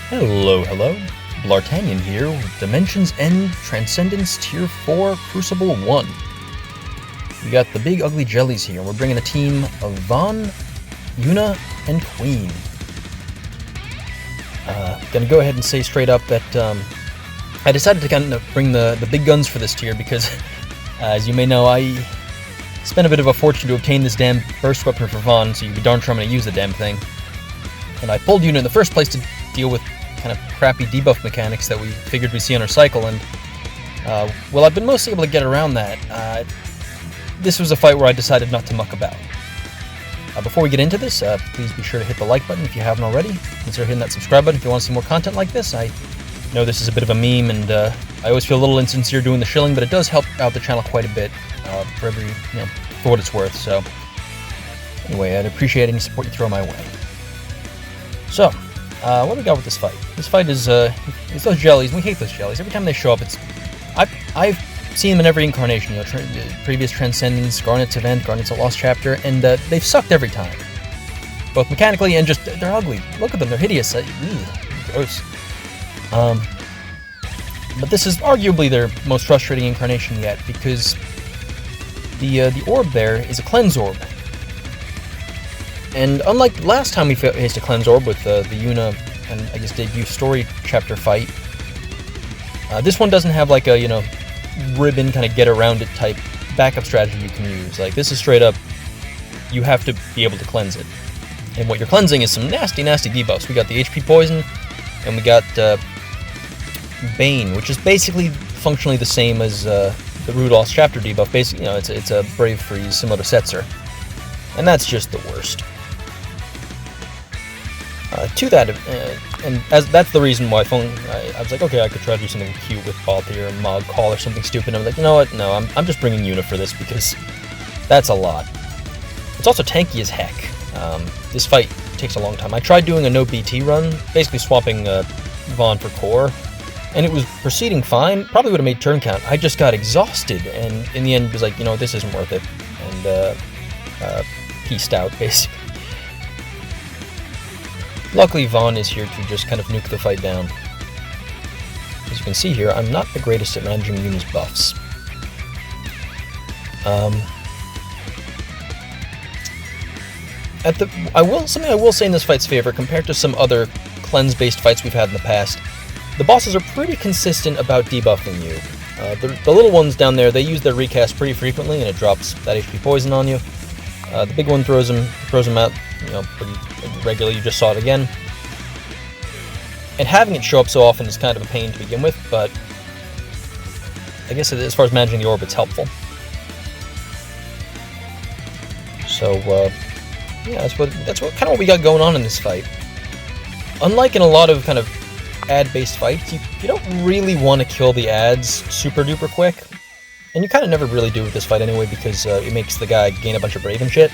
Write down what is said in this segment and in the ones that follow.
Hello, Bl'Artagnan here with Dimensions End Transcendence Tier 4 Crucible 1. We got the big ugly jellies here, and we're bringing a team of Vaan, Yuna, and Queen. Gonna go ahead and say straight up that I decided to kind of bring the big guns for this tier because, as you may know, I spent a bit of a fortune to obtain this damn burst weapon for Vaan, so you'd be darn sure I'm gonna use the damn thing. And I pulled Yuna in the first place to deal with kind of crappy debuff mechanics that we figured we'd see on our cycle, and well, I've been mostly able to get around that. This was a fight where I decided not to muck about. Before we get into this, please be sure to hit the like button if you haven't already. Consider hitting that subscribe button if you want to see more content like this. I know this is a bit of a meme, and I always feel a little insincere doing the shilling, but it does help out the channel quite a bit for for what it's worth. So anyway, I'd appreciate any support you throw my way. So, what do we got with this fight? This fight is it's those jellies. We hate those jellies. Every time they show up, I've seen them in every incarnation. You know, previous Transcendence, Garnet's Event, Garnet's a Lost Chapter, and they've sucked every time. Both mechanically and just they're ugly. Look at them; they're hideous. Gross. But this is arguably their most frustrating incarnation yet, because the orb there is a cleanse orb. And unlike last time we faced a cleanse orb with the Yuna and I guess debut story chapter fight, this one doesn't have like a ribbon kind of get around it type backup strategy you can use. Like, this is straight up, you have to be able to cleanse it. And what you're cleansing is some nasty debuffs. We got the HP poison, and we got Bane, which is basically functionally the same as the Rude Lost Chapter debuff. Basically, it's a Brave Freeze similar to Setzer, and that's just the worst. To that, and that's the reason why I was like, okay, I could try to do something cute with Balthier and Mog Call or something stupid. And I was like, you know what? No, I'm just bringing Yuna for this because that's a lot. It's also tanky as heck. This fight takes a long time. I tried doing a no BT run, basically swapping Vaan for core, and it was proceeding fine. Probably would have made turn count. I just got exhausted, and in the end was like, this isn't worth it, and peaced out basically. Luckily, Vaan is here to just kind of nuke the fight down. As you can see here, I'm not the greatest at managing Yuna's buffs. Something I will say in this fight's favor, compared to some other cleanse-based fights we've had in the past, the bosses are pretty consistent about debuffing you. The little ones down there, they use their recast pretty frequently, and it drops that HP poison on you. The big one throws them out, pretty regularly. You just saw it again. And having it show up so often is kind of a pain to begin with, but I guess as far as managing the orb, it's helpful. So, yeah, that's what we got going on in this fight. Unlike in a lot of kind of ad-based fights, you don't really want to kill the ads super duper quick. And you kind of never really do with this fight anyway, because it makes the guy gain a bunch of Brave and shit,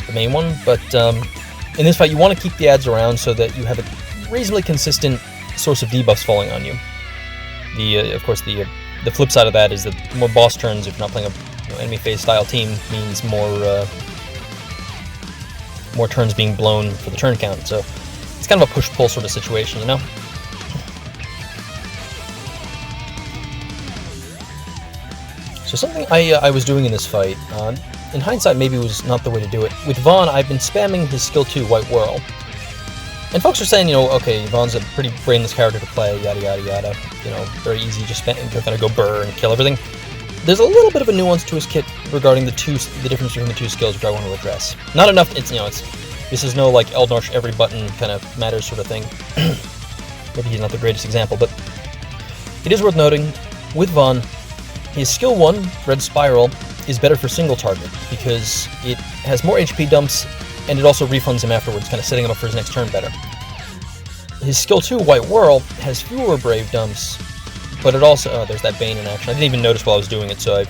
the main one. But in this fight, you want to keep the ads around so that you have a reasonably consistent source of debuffs falling on you. Of course, the flip side of that is that more boss turns, if you're not playing a enemy phase style team, means more turns being blown for the turn count. So it's kind of a push-pull sort of situation, So something I was doing in this fight, in hindsight maybe was not the way to do it. With Vaan, I've been spamming his skill 2, White Whorl. And folks are saying, okay, Vaan's a pretty brainless character to play, yada yada yada. Very easy, just kind of go burr and kill everything. There's a little bit of a nuance to his kit regarding the difference between the two skills, which I want to address. Not enough, this is no like Eldnorsh every button kind of matters sort of thing. Maybe he's not the greatest example, but it is worth noting, with Vaan, his skill 1, Red Spiral, is better for single target because it has more HP dumps and it also refunds him afterwards, kind of setting him up for his next turn better. His skill 2, White Whorl, has fewer Brave dumps, but it also... there's that Bane in action. I didn't even notice while I was doing it, so I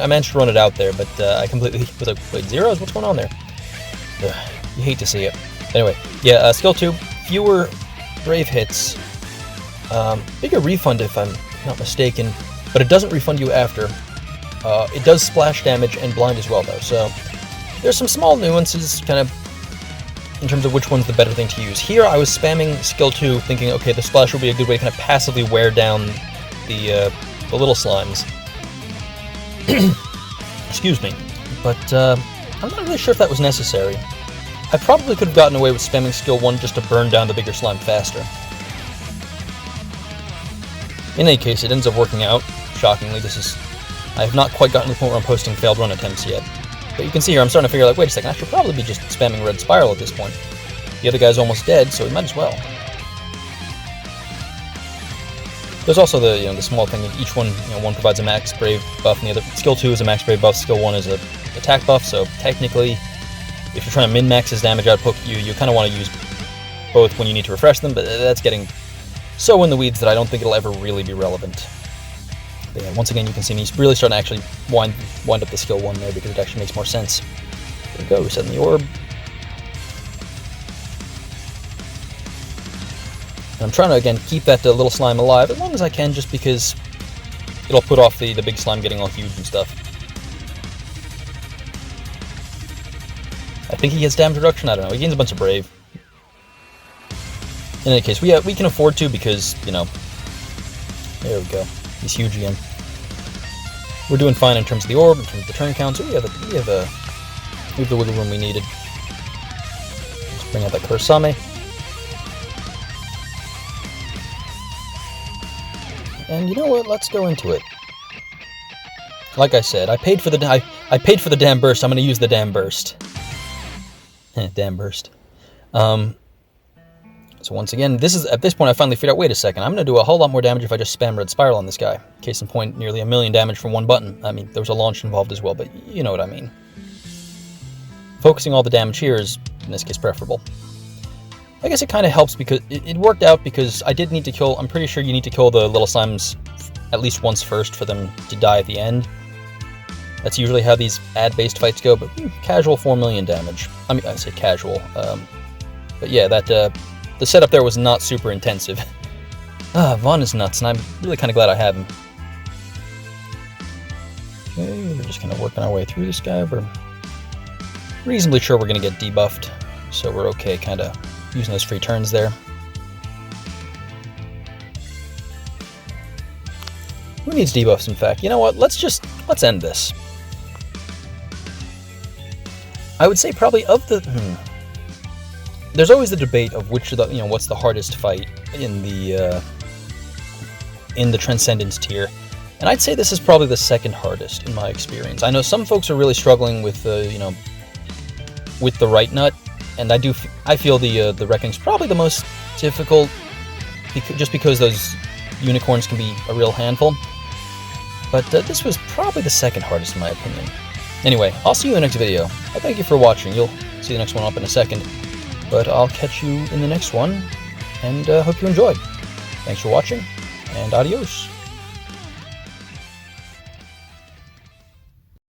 managed to run it out there, but I completely was like, wait, zeros? What's going on there? Ugh, you hate to see it. Anyway, yeah, skill 2, fewer Brave hits, bigger refund if I'm not mistaken, but it doesn't refund you after. It does splash damage and blind as well, though, so there's some small nuances kind of in terms of which one's the better thing to use. Here, I was spamming skill 2, thinking, okay, the splash will be a good way to kind of passively wear down the little slimes. Excuse me. But I'm not really sure if that was necessary. I probably could have gotten away with spamming skill 1 just to burn down the bigger slime faster. In any case, it ends up working out. Shockingly, I have not quite gotten to the point where I'm posting failed run attempts yet. But you can see here, I'm starting to figure like, wait a second, I should probably be just spamming red spiral at this point. The other guy's almost dead, so we might as well. There's also the small thing that each one, one provides a max brave buff, and the other skill 2 is a max brave buff, skill 1 is a attack buff. So technically, if you're trying to min-max his damage output, you kind of want to use both when you need to refresh them, but that's getting so in the weeds that I don't think it'll ever really be relevant. But yeah, once again, you can see me really starting to actually wind up the skill 1 there because it actually makes more sense. There we go, resetting the orb. And I'm trying to, again, keep that little slime alive as long as I can, just because it'll put off the big slime getting all huge and stuff. I think he gets damage reduction, I don't know, he gains a bunch of brave. In any case, we can afford to because, there we go. He's huge again. We're doing fine in terms of the orb, in terms of the turn count, so we have the wiggle room we needed. Let's bring out that Kurosame. And you know what? Let's go into it. Like I said, I paid for the damn burst. I'm going to use the damn burst. Damn burst. So once again, at this point I finally figured out, wait a second, I'm going to do a whole lot more damage if I just spam red spiral on this guy. Case in point, nearly 1,000,000 damage from one button. I mean, there was a launch involved as well, but you know what I mean. Focusing all the damage here is, in this case, preferable. I guess it kind of helps because it worked out because I did need to kill, I'm pretty sure you need to kill the little slimes at least once first for them to die at the end. That's usually how these ad-based fights go, but casual 4,000,000 damage. I mean, I say casual. But yeah, the setup there was not super intensive. Vaan is nuts, and I'm really kind of glad I have him. Okay, we're just kind of working our way through this guy. We're reasonably sure we're going to get debuffed, so we're okay kind of using those free turns there. Who needs debuffs, in fact? You know what? Let's end this. I would say probably of the... There's always the debate of which of the, what's the hardest fight in the Transcendence tier, and I'd say this is probably the second hardest in my experience. I know some folks are really struggling with with the right nut, and I feel the Reckoning's probably the most difficult, just because those unicorns can be a real handful. But this was probably the second hardest in my opinion. Anyway, I'll see you in the next video. I thank you for watching. You'll see the next one up in a second. But I'll catch you in the next one, and hope you enjoyed. Thanks for watching, and adios.